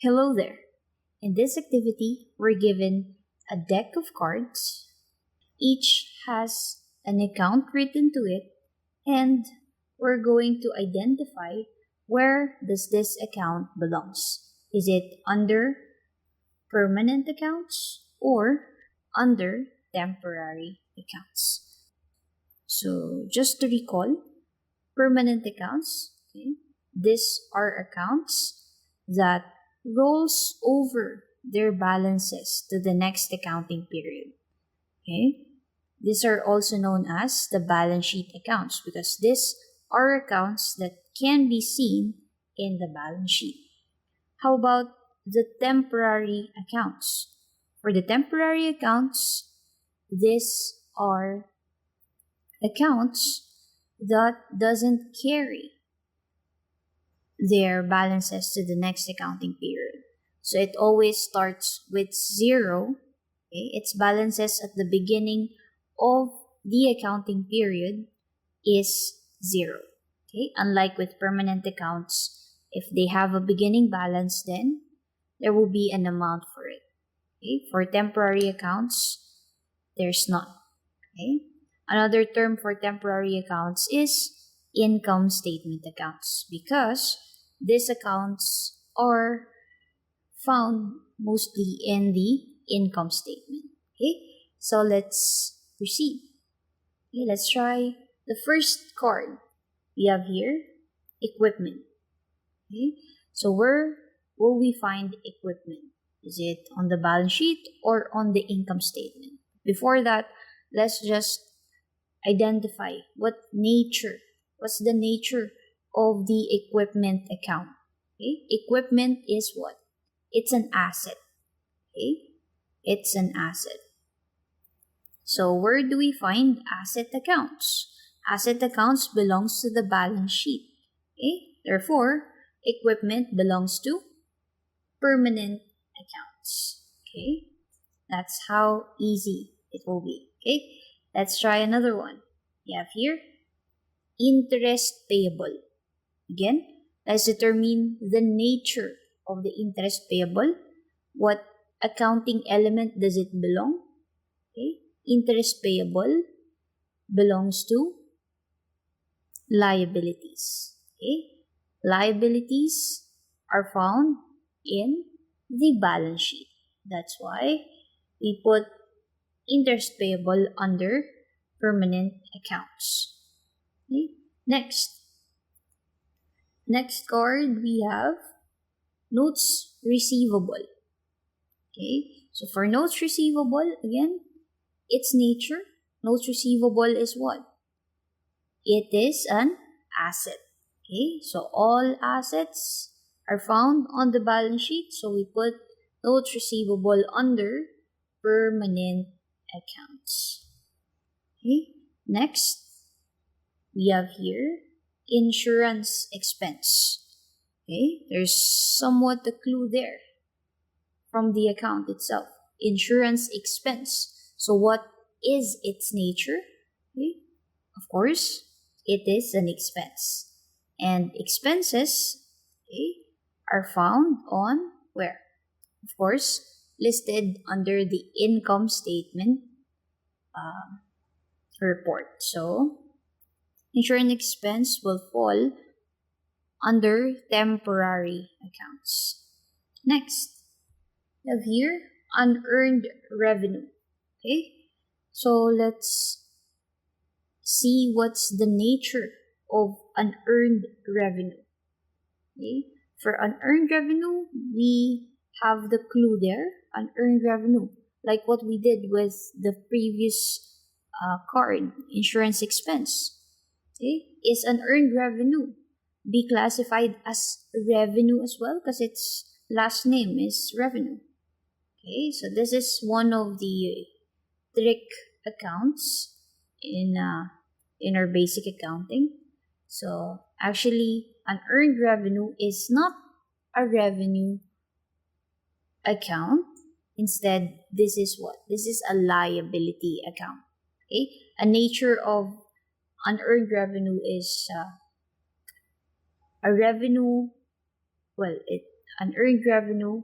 Hello there. In this activity, we're given a deck of cards. Each has an account written to it, and we're going to identify where does this account belongs. Is it under permanent accounts or under temporary accounts? So just to recall, permanent accounts, okay, these are accounts that rolls over their balances to the next accounting period. Okay? These are also known as the balance sheet accounts because these are accounts that can be seen in the balance sheet. How about the temporary accounts? For the temporary accounts, these are accounts that doesn't carry their balances to the next accounting period. So it always starts with 0. Okay? Its balances at the beginning of the accounting period is 0. Okay? Unlike with permanent accounts, if they have a beginning balance, then there will be an amount for it. Okay? For temporary accounts, there's none. Okay? Another term for temporary accounts is income statement accounts because these accounts are found mostly in the income statement. Okay, so let's proceed. Okay, let's try the first card we have here, equipment. Okay, so where will we find equipment? Is it on the balance sheet or on the income statement? Before that, let's just identify what's the nature of the equipment account. Okay? Equipment is what? It's an asset. Okay? It's an asset. So where do we find asset accounts? Asset accounts belongs to the balance sheet. Okay? Therefore, equipment belongs to permanent accounts. Okay? That's how easy it will be. Okay? Let's try another one. We have here interest payable. Again, let's determine the nature of the interest payable. What accounting element does it belong? Okay. Interest payable belongs to liabilities. Okay. Liabilities are found in the balance sheet. That's why we put interest payable under permanent accounts. Okay. Next card we have notes receivable. Okay, so for notes receivable, again, its nature, notes receivable is what? It is an asset. Okay, so all assets are found on the balance sheet, so we put notes receivable under permanent accounts. Okay, next we have here insurance expense. Okay, there's somewhat a clue there from the account itself. Insurance expense. So what is its nature? Okay, of course, it is an expense. And expenses, okay, are found on where? Of course, listed under the income statement report. So, insurance expense will fall under temporary accounts. Next, we have here unearned revenue. Okay, so let's see what's the nature of unearned revenue. Okay, for unearned revenue, we have the clue there, unearned revenue, like what we did with the previous card, insurance expense. Okay, is unearned revenue be classified as revenue as well because its last name is revenue? Okay, so this is one of the trick accounts in our basic accounting. So actually, unearned revenue is not a revenue account. Instead, this is what? This is a liability account. Okay, a nature of unearned revenue is a revenue. Well, unearned revenue,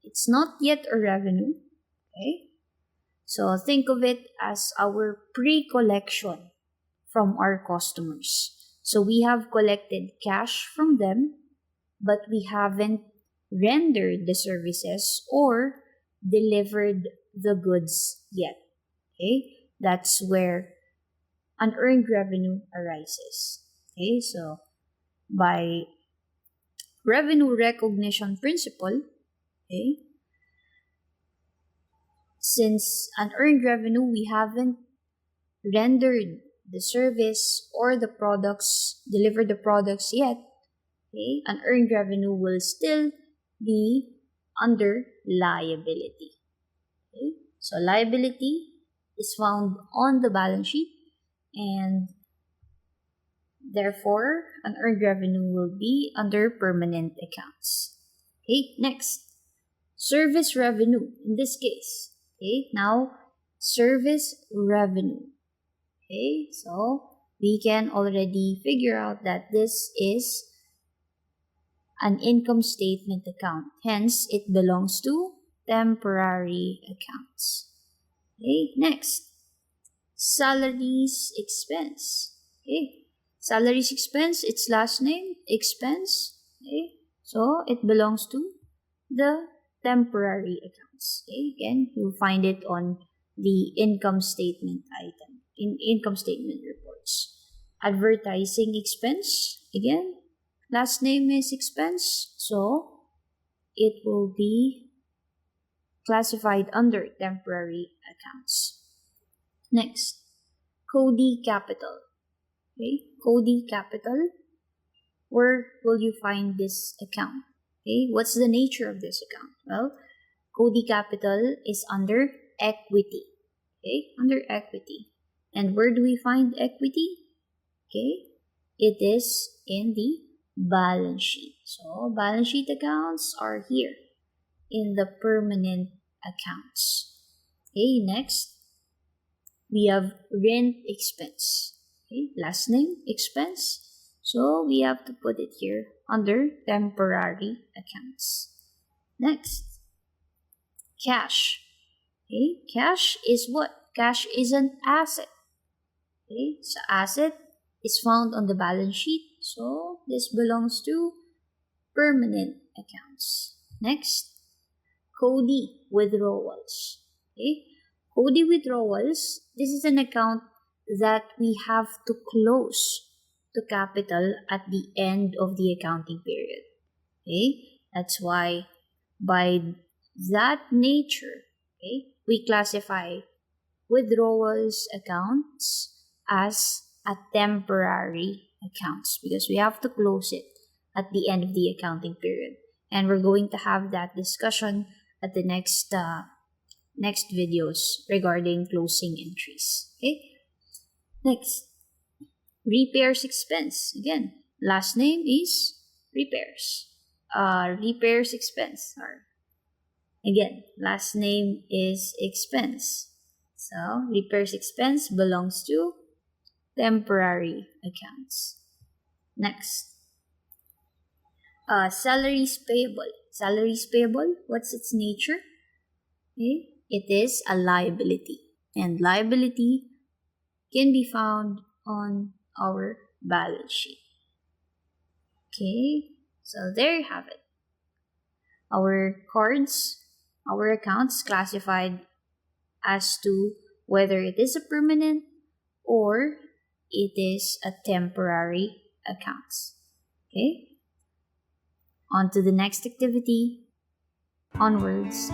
it's not yet a revenue. Okay? So think of it as our pre-collection from our customers. So we have collected cash from them, but we haven't rendered the services or delivered the goods yet. Okay? That's where unearned revenue arises. Okay? So by revenue recognition principle, okay, since unearned revenue, we haven't rendered the service or the products, delivered the products yet, okay, unearned revenue will still be under liability. Okay? So liability is found on the balance sheet, and therefore unearned revenue will be under permanent accounts. Okay, next, service revenue in this case. Okay, now service revenue. Okay, so we can already figure out that this is an income statement account. Hence, it belongs to temporary accounts. Okay, next, salaries expense. Okay, salaries expense, its last name, expense. Okay, so it belongs to the temporary accounts. Okay, again, you'll find it on the income statement item, in income statement reports. Advertising expense, again, last name is expense, so it will be classified under temporary accounts. Next, Cody Capital. Okay, Cody Capital. Where will you find this account? Okay, what's the nature of this account? Well, Cody Capital is under equity. Okay, under equity. And where do we find equity? Okay, it is in the balance sheet. So, balance sheet accounts are here in the permanent accounts. Okay, next, we have rent expense. Okay, last name, expense. So, we have to put it here under temporary accounts. Next, cash. Okay, cash is what? Cash is an asset. Okay, so asset is found on the balance sheet. So, this belongs to permanent accounts. Next, Cody withdrawals. Okay, Cody withdrawals, this is an account that we have to close to capital at the end of the accounting period. Okay, that's why by that nature, okay, we classify withdrawals accounts as a temporary accounts because we have to close it at the end of the accounting period. And we're going to have that discussion at the next videos regarding closing entries. Okay. Next, repairs expense. Again, last name is repairs. Repairs expense. Or again, last name is expense. So repairs expense belongs to temporary accounts. Next, salaries payable. Salaries payable, what's its nature? Okay, it is a liability, and liability can be found on our balance sheet. Okay, so there you have it. Our cards, our accounts classified as to whether it is a permanent or it is a temporary accounts. Okay, on to the next activity. Onwards.